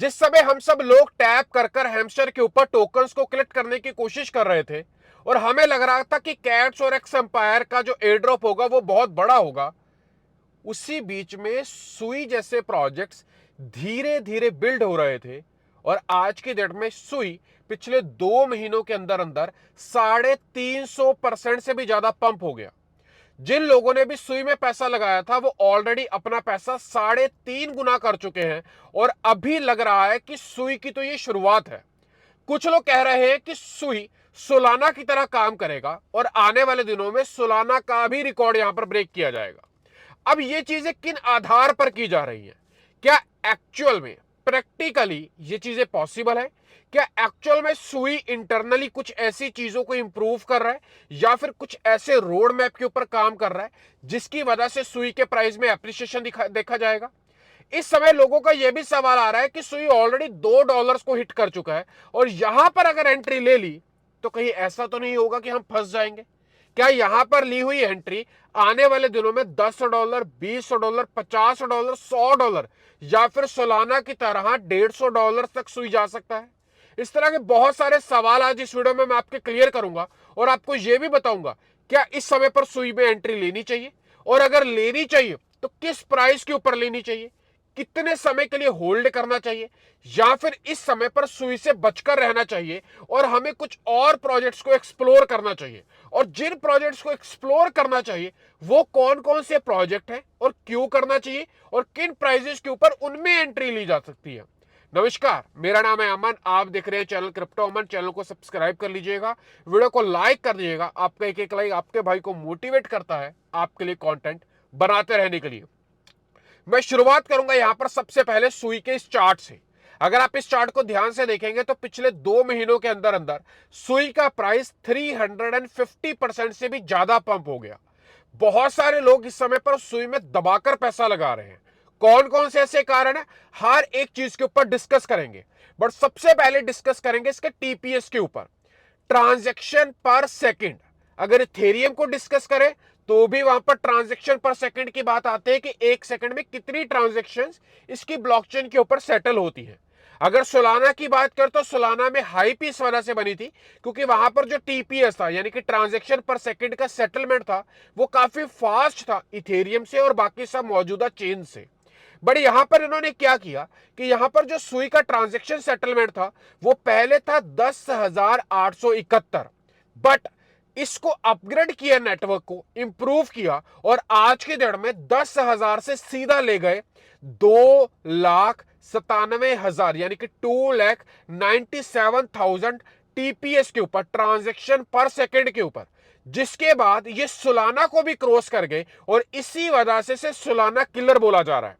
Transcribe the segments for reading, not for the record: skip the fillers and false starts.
जिस समय हम सब लोग टैप कर कर हैमस्टर के ऊपर टोकन्स को कलेक्ट करने की कोशिश कर रहे थे और हमें लग रहा था कि कैट्स और एक्स एम्पायर का जो एयर ड्रॉप होगा वो बहुत बड़ा होगा, उसी बीच में सुई जैसे प्रोजेक्ट्स धीरे धीरे बिल्ड हो रहे थे। और आज की डेट में सुई पिछले 2 महीनों के अंदर अंदर 350% से भी ज्यादा पंप हो गया। जिन लोगों ने भी सुई में पैसा लगाया था वो ऑलरेडी अपना पैसा 3.5 गुना कर चुके हैं। और अभी लग रहा है कि सुई की तो ये शुरुआत है। कुछ लोग कह रहे हैं कि सुई सोलाना की तरह काम करेगा और आने वाले दिनों में सोलाना का भी रिकॉर्ड यहां पर ब्रेक किया जाएगा। अब ये चीजें किन आधार पर की जा रही हैं? क्या एक्चुअल में प्रैक्टिकली ये चीजें पॉसिबल है? क्या एक्चुअल में सुई इंटरनली कुछ ऐसी चीजों को इंप्रूव कर रहा है या फिर कुछ ऐसे रोड मैप के ऊपर काम कर रहा है जिसकी वजह से सुई के प्राइस में एप्रिसिएशन देखा जाएगा? इस समय लोगों का यह भी सवाल आ रहा है कि सुई ऑलरेडी $2 को हिट कर चुका है और यहां पर अगर एंट्री ले ली तो कहीं ऐसा तो नहीं होगा कि हम फंस जाएंगे? क्या यहां पर ली हुई एंट्री आने वाले दिनों में $10, $20, $50, $100 या फिर सोलाना की तरह $150 तक सुई जा सकता है? इस तरह के बहुत सारे सवाल आज इस वीडियो में मैं आपके क्लियर करूंगा और आपको यह भी बताऊंगा क्या इस समय पर सुई में एंट्री लेनी चाहिए और अगर लेनी चाहिए तो किस प्राइस के ऊपर लेनी चाहिए, कितने समय के लिए होल्ड करना चाहिए या फिर इस समय पर सुई से बचकर रहना चाहिए और हमें कुछ और प्रोजेक्ट्स को एक्सप्लोर करना चाहिए। और जिन प्रोजेक्ट्स को एक्सप्लोर करना चाहिए वो कौन कौन से प्रोजेक्ट हैं और क्यों करना चाहिए और किन प्राइजेस के ऊपर उनमें एंट्री ली जा सकती है। नमस्कार, मेरा नाम है अमन, आप देख रहे हैं चैनल क्रिप्टो अमन। चैनल को सब्सक्राइब कर लीजिएगा, वीडियो को लाइक कर दीजिएगा। आपका एक एक लाइक आपके भाई को मोटिवेट करता है आपके लिए कंटेंट बनाते रहने के लिए। मैं शुरुआत करूंगा यहां पर सबसे पहले सुई के इस चार्ट से। अगर आप इस चार्ट को ध्यान से देखेंगे तो पिछले 2 महीनों के अंदर अंदर सुई का प्राइस 350% से भी ज्यादा पंप हो गया। बहुत सारे लोग इस समय पर सुई में दबाकर पैसा लगा रहे हैं। कौन कौन से ऐसे कारण है, हर एक चीज के ऊपर डिस्कस करेंगे। बट सबसे पहले डिस्कस करेंगे इसके टीपीएस के ऊपर, ट्रांजैक्शन पर सेकंड। अगर इथेरियम को डिस्कस करें तो भी वहां पर ट्रांजैक्शन पर सेकंड की बात आती है कि एक सेकंड में कितनी ट्रांजैक्शंस इसकी ब्लॉकचेन के ऊपर सेटल होती है। अगर सोलाना की बात करें तो सोलाना में हाइप इस वजह से बनी थी क्योंकि वहां पर जो टीपीएस था यानी कि ट्रांजैक्शन पर सेकंड का सेटलमेंट था वो काफी फास्ट था इथेरियम से और बाकी सब मौजूदा चेन से। बट यहां पर इन्होंने क्या किया कि यहां पर जो सुई का ट्रांजैक्शन सेटलमेंट था वो पहले था 10,871, बट इसको अपग्रेड किया, नेटवर्क को इंप्रूव किया और आज के डेट में 10,000 से सीधा ले गए 2,97,000 यानी कि 2,97,000 टीपीएस के ऊपर, ट्रांजैक्शन पर सेकंड के ऊपर। जिसके बाद ये सोलाना को भी क्रॉस कर गए और इसी वजह से सोलाना किलर बोला जा रहा है।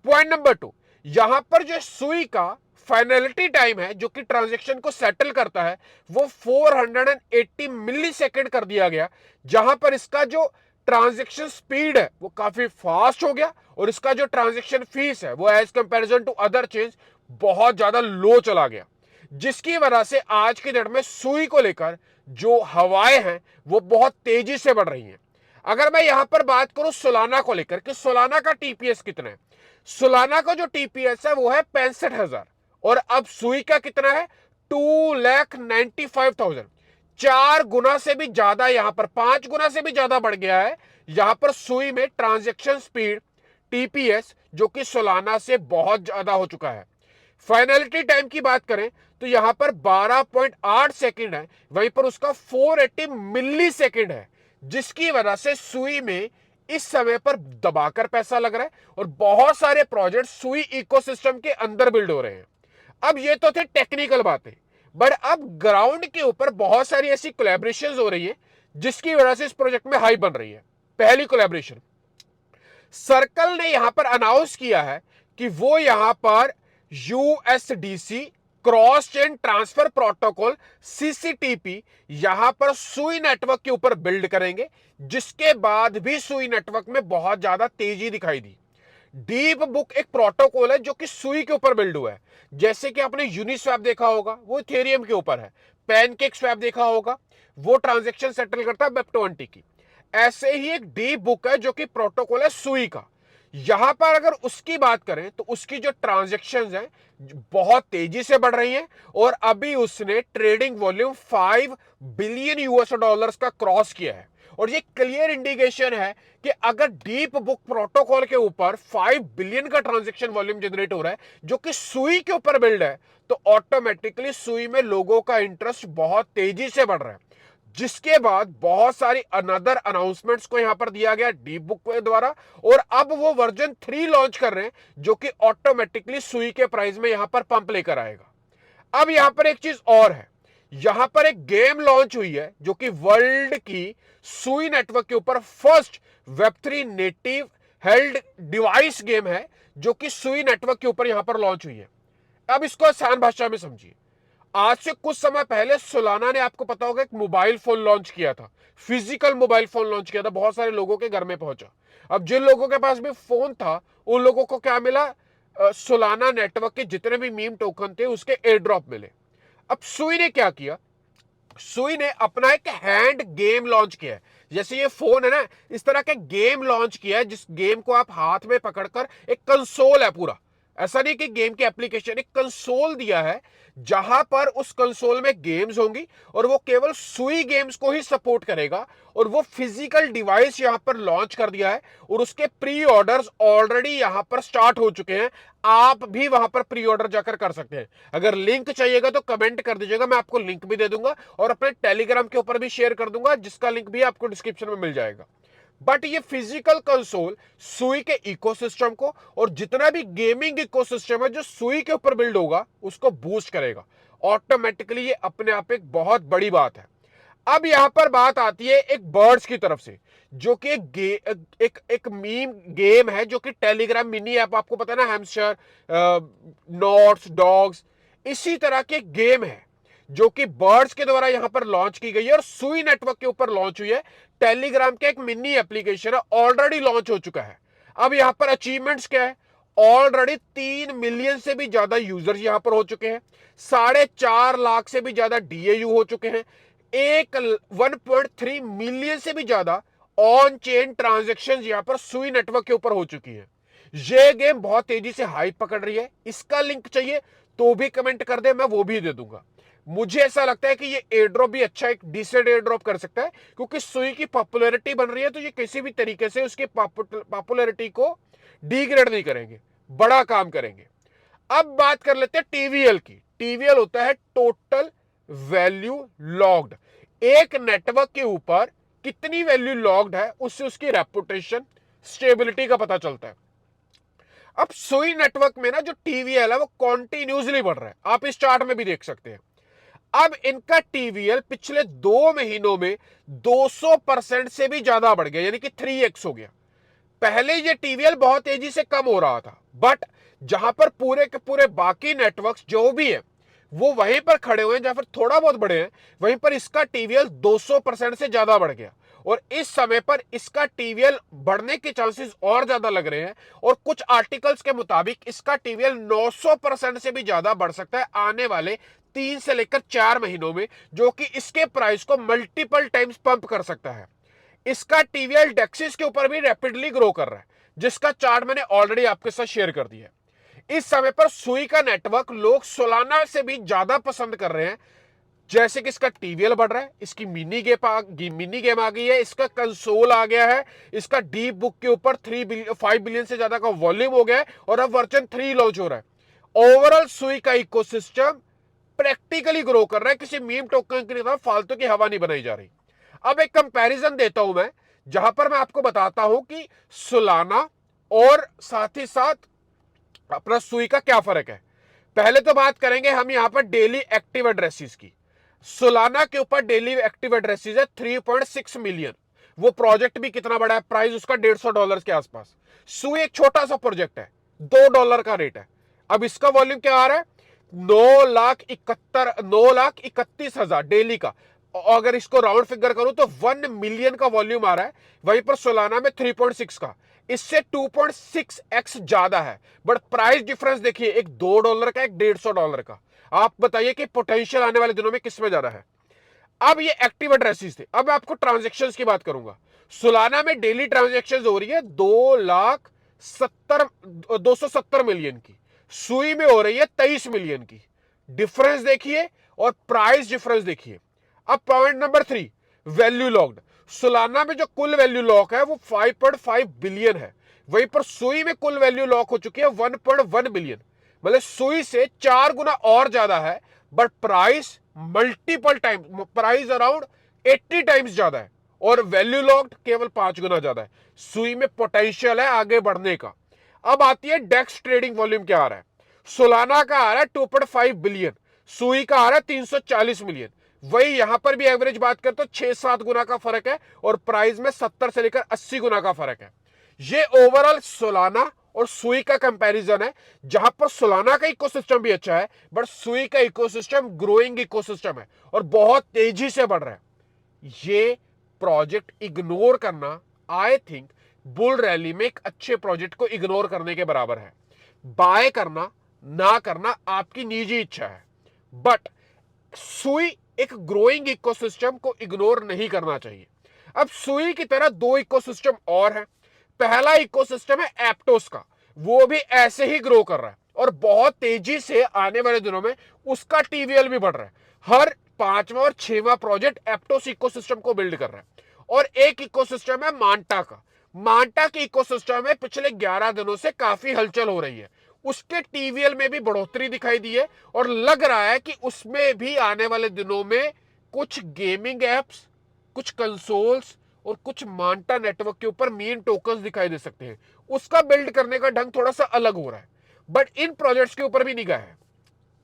पॉइंट नंबर 2, यहां पर जो सुई का फाइनलिटी टाइम है जो कि ट्रांजैक्शन को सेटल करता है वो 480 मिली सेकेंड कर दिया गया, जहां पर इसका जो ट्रांजैक्शन स्पीड है वो काफी फास्ट हो गया और इसका जो ट्रांजैक्शन फीस है वो as comparison to other change बहुत ज्यादा लो चला गया। जिसकी वजह से आज की डेट में सुई को लेकर जो हवाएं हैं वो बहुत तेजी से बढ़ रही हैं। अगर मैं यहां पर बात करूं सोलाना को लेकर कि सोलाना का टीपीएस कितना है, सोलाना का जो टीपीएस है वो है 65,000 और अब सुई का कितना है 2,95,000। 4 गुना से भी ज्यादा, यहां पर 5 गुना से भी ज्यादा बढ़ गया है यहां पर सुई में ट्रांजैक्शन स्पीड, टीपीएस, जो कि सोलाना से बहुत ज्यादा हो चुका है। फाइनलिटी टाइम की बात करें तो यहां पर 12.8 सेकंड है, वहीं पर उसका 480 मिली सेकंड है, जिसकी वजह से सुई में इस समय पर दबाकर पैसा लग रहा है और बहुत सारे प्रोजेक्ट सुई इकोसिस्टम के अंदर बिल्ड हो रहे हैं। अब ये तो थे टेक्निकल बातें, बट अब ग्राउंड के ऊपर बहुत सारी ऐसी कोलैबोरेशंस हो रही है जिसकी वजह से इस प्रोजेक्ट में हाइप बन रही है। पहली कोलैबोरेशन, सर्कल ने यहां पर अनाउंस किया है कि वो यहां पर USDC cross chain transfer protocol CCTP यहां पर सुई नेटवर्क के ऊपर बिल्ड करेंगे, जिसके बाद भी सुई नेटवर्क में बहुत ज्यादा तेजी दिखाई दी। डीप बुक एक प्रोटोकॉल है जो कि सुई के ऊपर बिल्ड हुआ है। जैसे कि आपने यूनिस्वैप देखा होगा वो इथेरियम के ऊपर है, पैनकेक स्वैप देखा होगा वो ट्रांजैक्शन सेटल करता है वेब20 की। ऐसे ही एक डीप बुक है जो कि प्रोटोकॉल है सुई का। यहां पर अगर उसकी बात करें तो उसकी जो ट्रांजैक्शंस हैं बहुत तेजी से बढ़ रही हैं और अभी उसने trading volume 5 billion US dollars का क्रॉस किया है। और ये क्लियर इंडिकेशन है कि अगर डीप बुक प्रोटोकॉल के ऊपर 5 बिलियन का ट्रांजैक्शन वॉल्यूम जनरेट हो रहा है जो कि सुई के ऊपर बिल्ड है, तो ऑटोमेटिकली सुई में लोगों का इंटरेस्ट बहुत तेजी से बढ़ रहा है। जिसके बाद बहुत सारी अनदर अनाउंसमेंट्स को यहां पर दिया गया डीप बुक के द्वारा, और अब वो वर्जन 3 लॉन्च कर रहे हैं जो कि ऑटोमेटिकली सुई के प्राइस में यहां पर पंप लेकर आएगा। अब यहां पर एक चीज और है, यहां पर एक गेम लॉन्च हुई है जो कि वर्ल्ड की सुई नेटवर्क के ऊपर first Web3 native held device game है जो कि सुई नेटवर्क के ऊपर यहां पर लॉन्च हुई है। अब इसको आसान भाषा में समझिए। आज से कुछ समय पहले सोलाना ने, आपको पता होगा, एक मोबाइल फोन लॉन्च किया था, फिजिकल मोबाइल फोन लॉन्च किया था, बहुत सारे लोगों के घर में पहुंचा। अब जिन लोगों के पास भी फोन था उन लोगों को क्या मिला? सोलाना नेटवर्क के जितने भी मीम टोकन थे उसके एयर ड्रॉप मिले। अब सुई ने क्या किया? सुई ने अपना एक हैंड गेम लॉन्च किया है। जैसे ये फोन है ना, इस तरह के गेम लॉन्च किया है जिस गेम को आप हाथ में पकड़कर, एक कंसोल है पूरा, ऐसा नहीं कि गेम की एप्लीकेशन, एक कंसोल दिया है जहां पर उस कंसोल में गेम्स होंगी और वो केवल सुई गेम्स को ही सपोर्ट करेगा। और वो फिजिकल डिवाइस यहां पर लॉन्च कर दिया है और उसके प्री ऑर्डर्स ऑलरेडी यहां पर स्टार्ट हो चुके हैं। आप भी वहां पर प्री ऑर्डर जाकर कर सकते हैं। अगर लिंक चाहिएगा तो कमेंट कर दीजिएगा, मैं आपको लिंक भी दे दूंगा और अपने टेलीग्राम के ऊपर भी शेयर कर दूंगा, जिसका लिंक भी आपको डिस्क्रिप्शन में मिल जाएगा। बट ये फिजिकल कंसोल सुई के इकोसिस्टम को और जितना भी गेमिंग इकोसिस्टम है जो सुई के ऊपर बिल्ड होगा उसको बूस्ट करेगा ऑटोमेटिकली। ये अपने आप एक बहुत बड़ी बात है। अब यहां पर बात आती है एक बर्ड्स की तरफ से, जो कि एक मीम गेम है जो कि टेलीग्राम मिनी ऐप, आपको पता है ना, हैमस्टर, नॉट्स, डॉग्स, इसी तरह के गेम है जो कि बर्ड्स के द्वारा यहां पर लॉन्च की गई है और सुई नेटवर्क के ऊपर लॉन्च हुई है। टेलीग्राम का एक मिनी एप्लीकेशन है, ऑलरेडी लॉन्च हो चुका है। अब यहां पर अचीवमेंट्स क्या है? ऑलरेडी 3 मिलियन से भी ज्यादा यूजर्स यहां पर हो चुके हैं, 4.5 लाख से भी ज्यादा डीएयू हो चुके हैं, 1.3 मिलियन से भी ज्यादा ऑन चेन ट्रांजेक्शन यहां पर सुई नेटवर्क के ऊपर हो चुकी है। ये गेम बहुत तेजी से हाइप पकड़ रही है। इसका लिंक चाहिए तो भी कमेंट कर दे, मैं वो भी दे दूंगा। मुझे ऐसा लगता है कि ये एयर ड्रॉप भी अच्छा, एक डिसेंट एयर ड्रॉप कर सकता है, क्योंकि सुई की पॉपुलैरिटी बन रही है, तो ये किसी भी तरीके से उसकी पॉपुलैरिटी को डिग्रेड नहीं करेंगे, बड़ा काम करेंगे। अब बात कर लेते हैं टीवीएल की। टीवीएल होता है टोटल वैल्यू लॉग्ड। एक नेटवर्क के ऊपर कितनी वैल्यू लॉग्ड है उससे उसकी रेपुटेशन, स्टेबिलिटी का पता चलता है। अब सुई नेटवर्क में ना जो टीवीएल है वो कॉन्टिन्यूसली बढ़ रहा है, आप इस चार्ट में भी देख सकते हैं। अब इनका टीवीएल पिछले 2 महीनों में 200% से भी ज्यादा बढ़ गया, यानी कि 3x हो गया। पहले ये टीवीएल बहुत तेजी से कम हो रहा था, बट जहां पर पूरे के पूरे बाकी नेटवर्क्स जो भी है वो वहीं पर खड़े हुए हैं, जहां पर थोड़ा बहुत बढ़े हैं, वहीं पर इसका टीवीएल 200% से ज्यादा बढ़ गया। और इस समय पर इसका टीवीएल बढ़ने के चांसेस और ज्यादा लग रहे हैं, और कुछ आर्टिकल्स के मुताबिक इसका टीवीएल 900% से भी ज्यादा बढ़ सकता है आने वाले 3 से लेकर 4 महीनों में, जो कि इसके प्राइस को मल्टीपल टाइम्स पंप कर सकता है। इसका टीवीएल डेक्सिस के ऊपर भी रैपिडली ग्रो कर रहा है, जिसका चार्ट मैंने ऑलरेडी आपके साथ शेयर कर दिया है। इस समय पर सुई का नेटवर्क लोग सोलाना से भी ज्यादा पसंद कर रहे हैं, जैसे कि इसका टीवीएल बढ़ रहा है, इसकी मिनी गेम आ गई है, इसका कंसोल आ गया है, इसका डीप बुक के ऊपर 5 बिलियन से ज्यादा का वॉल्यूम हो गया है, और अब वर्जन 3 लॉन्च हो रहा है। ओवरऑल सुई का इकोसिस्टम प्रैक्टिकली ग्रो कर रहा है, किसी मीम टोकन की तरह फालतू की हवा नहीं बनाई जा रही। अब एक कंपैरिजन देता हूं मैं, जहां पर मैं आपको बताता हूं कि सोलाना और साथ ही साथ अपना सुई का क्या फर्क है। पहले तो बात करेंगे हम यहां पर डेली एक्टिव एड्रेसेस की। सोलाना के ऊपर डेली एक्टिव एड्रेसेस है 3.6 मिलियन। वो प्रोजेक्ट भी कितना बड़ा है, प्राइस उसका $150 के आसपास। सुई एक छोटा सा प्रोजेक्ट है, $2 का रेट है। अब इसका वॉल्यूम क्या आ रहा है? 9,31,000 डेली का। और अगर इसको राउंड फिगर करूं तो 1 मिलियन का वॉल्यूम आ रहा है। वहीं पर सोलाना में 3.6 का, इससे 2.6x ज्यादा है। बट प्राइस डिफरेंस देखिए, एक $2 का, एक $150 का। आप बताइए कि पोटेंशियल आने वाले दिनों में किसमें ज्यादा है। अब ये एक्टिव एड्रेसेस थे, अब मैं आपको ट्रांजेक्शन्स की बात करूंगा। सोलाना में डेली ट्रांजेक्शन्स हो रही है 270 मिलियन की, सुई में हो रही है 23 मिलियन की। डिफरेंस देखिए और प्राइस डिफरेंस देखिए। अब point number 3, value locked. Solana में जो कुल वैल्यू लॉक है वो 5.5 बिलियन है, वहीं पर सुई में कुल वैल्यू लॉक हो चुकी है 1.1 बिलियन, मतलब सुई से 4 गुना और ज्यादा है। But price multiple time, price around 80 times ज्यादा है और वैल्यू लॉक्ड केवल 5 गुना ज्यादा है। सुई में पोटेंशियल है आगे बढ़ने का। अब आती है डेक्स ट्रेडिंग वॉल्यूम क्या आ रहा है। सोलाना का आ रहा है 2.5 बिलियन, सुई का आ रहा है 340 मिलियन। वही यहां पर भी एवरेज बात करें तो 6-7 गुना का फर्क है और प्राइस में 70 से लेकर 80 गुना का फर्क है। ये ओवरऑल सोलाना और सुई का कंपैरिजन है, जहां पर सोलाना का इकोसिस्टम भी अच्छा है बट सुई का इकोसिस्टम ग्रोइंग इकोसिस्टम है और बहुत तेजी से बढ़ रहा है। ये प्रोजेक्ट इग्नोर करना आई थिंक बुल रैली में एक अच्छे प्रोजेक्ट को इग्नोर करने के बराबर है। बाय करना ना करना आपकी निजी इच्छा है, बट सुई एक ग्रोइंग इकोसिस्टम को इग्नोर नहीं करना चाहिए। अब सुई की तरह दो इकोसिस्टम और हैं। पहला इकोसिस्टम है एप्टोस का, वो भी ऐसे ही ग्रो कर रहा है और बहुत तेजी से आने वाले दिनों में उसका टीवीएल भी बढ़ रहा है। हर 5वां और 6वां प्रोजेक्ट एप्टोस इकोसिस्टम को बिल्ड कर रहा है। और एक इकोसिस्टम है मांटा का। मांटा की इकोसिस्टम में पिछले 11 दिनों से काफी हलचल हो रही है, उसके टीवीएल में भी बढ़ोतरी दिखाई दी है और लग रहा है कि उसमें भी आने वाले दिनों में कुछ गेमिंग एप्स, कुछ कंसोल्स और कुछ मांटा नेटवर्क के ऊपर मेन टोकन्स दिखाई दे सकते हैं। उसका बिल्ड करने का ढंग थोड़ा सा अलग हो रहा है, बट इन प्रोजेक्ट्स के ऊपर भी निगाह है।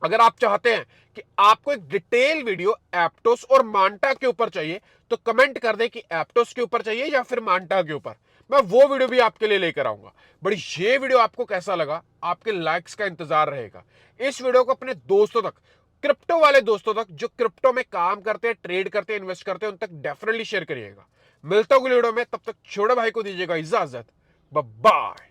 अगर आप चाहते हैं कि आपको एक डिटेल वीडियो एप्टोस और मांटा के ऊपर चाहिए तो कमेंट कर दें कि एप्टोस के ऊपर चाहिए या फिर मांटा के ऊपर, मैं वो वीडियो भी आपके लिए लेकर आऊंगा। बट ये वीडियो आपको कैसा लगा, आपके लाइक्स का इंतजार रहेगा। इस वीडियो को अपने दोस्तों तक, क्रिप्टो वाले दोस्तों तक जो क्रिप्टो में काम करते हैं, ट्रेड करते हैं, इन्वेस्ट करते हैं, उन तक डेफिनेटली शेयर करिएगा। मिलता हूं अगली वीडियो में, तब तक छोटे भाई को दीजिएगा इजाजत। Bye bye.